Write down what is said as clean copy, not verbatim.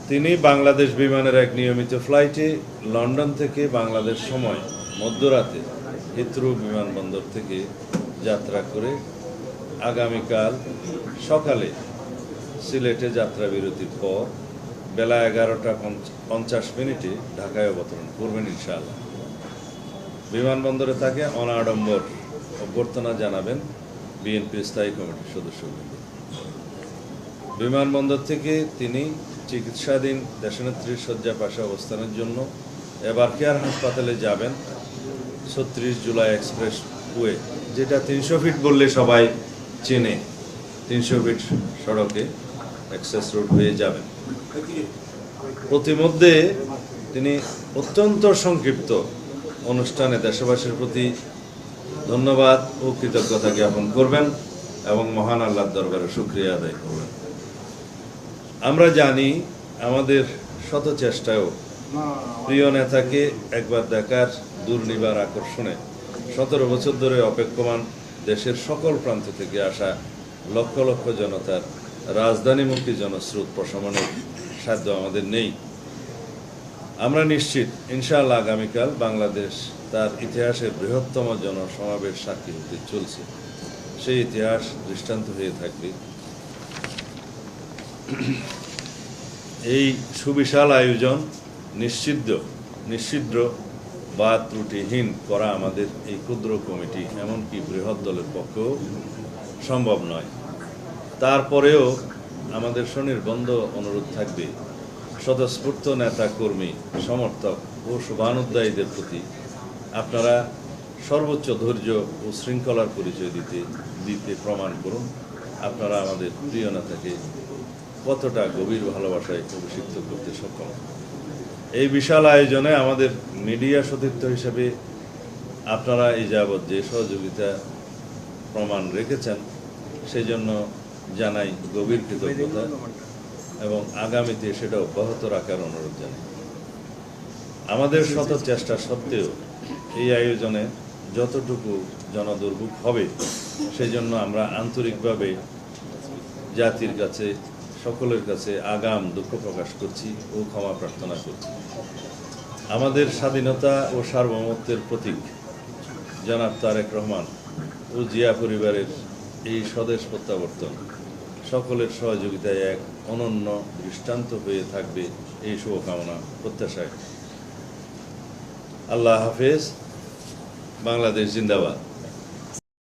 তিনি বাংলাদেশ বিমানের এক নিয়মিত ফ্লাইটে লন্ডন থেকে বাংলাদেশ সময় মধ্যরাতে হিথ্রো বিমানবন্দর থেকে যাত্রা করে আগামীকাল সকালে সিলেটে যাত্রা বিরতির পর বেলা 11:50 ঢাকায় অবতরণ করবেন ইনশাআল্লাহ। বিমানবন্দরে তাকে অনাড়ম্বর অভ্যর্থনা জানাবেন বিএনপির স্থায়ী কমিটির সদস্যবৃন্দ। বিমানবন্দর থেকে তিনি চিকিৎসাধীন দেশনেত্রীর শয্যা পাশে অবস্থানের জন্য এবার কেয়ার হাসপাতালে যাবেন 36 জুলাই এক্সপ্রেস ওয়ে, যেটা 300 ফিট বললে সবাই চেনে। 300 ফিট সড়কে অ্যাক্সেস রোড হয়ে যাবেন। প্রতিমধ্যে তিনি অত্যন্ত সংক্ষিপ্ত অনুষ্ঠানে দেশবাসীর প্রতি ধন্যবাদ ও কৃতজ্ঞতা জ্ঞাপন করবেন এবং মহান আল্লাহর দরবারে শুকরিয়া আদায় করবেন। আমরা জানি আমাদের শত চেষ্টায়ও প্রিয় নেতাকে একবার দেখার দুর্নিবার আকর্ষণে 17 বছর ধরে অপেক্ষমান দেশের সকল প্রান্ত থেকে আসা লক্ষ লক্ষ জনতার রাজধানীমুখী জনস্রোত প্রশমনের সাধ্য আমাদের নেই। আমরা নিশ্চিত ইনশাআল্লাহ আগামীকাল বাংলাদেশ তার ইতিহাসের বৃহত্তম জনসমাবেশ সাক্ষী হতে চলছে। সেই ইতিহাস দৃষ্টান্ত হয়ে থাকবে। এই সুবিশাল আয়োজন নিশ্চিদ্র বা ত্রুটিহীন করা আমাদের এই ক্ষুদ্র কমিটি এমনকি বৃহৎ দলের পক্ষেও সম্ভব নয়। তারপরেও আমাদের স্বনির্বন্ধ অনুরোধ থাকবে স্বতঃস্ফূর্ত নেতা কর্মী সমর্থক ও শুভানুধ্যায়ীদের প্রতি আপনারা সর্বোচ্চ ধৈর্য ও শৃঙ্খলার পরিচয় দিতে প্রমাণ করুন আপনারা আমাদের প্রিয় নেতাকে কতটা গভীর ভালোবাসায় অভিষিক্ত করতে সক্ষম। এই বিশাল আয়োজনে আমাদের মিডিয়া সতীর্থ হিসেবে আপনারা এই যাবৎ যে সহযোগিতা প্রমাণ রেখেছেন সেই জন্য জানাই গভীর কৃতজ্ঞতা এবং আগামীতে সেটা অব্যাহত রাখার অনুরোধ জানাই। আমাদের শত চেষ্টা সত্ত্বেও এই আয়োজনে যতটুকু জনদুর্ভোগ হবে সেই জন্য আমরা আন্তরিকভাবে জাতির কাছে সকলের কাছে আগাম দুঃখ প্রকাশ করছি ও ক্ষমা প্রার্থনা করছি। আমাদের স্বাধীনতা ও সার্বভৌমত্বের প্রতীক জনাব তারেক রহমান ও জিয়া পরিবারের এই স্বদেশ প্রত্যাবর্তন সকলের সহযোগিতায় এক অনন্য দৃষ্টান্ত হয়ে থাকবে এই শুভকামনা প্রত্যাশায়। আল্লাহ হাফেজ। বাংলাদেশ জিন্দাবাদ।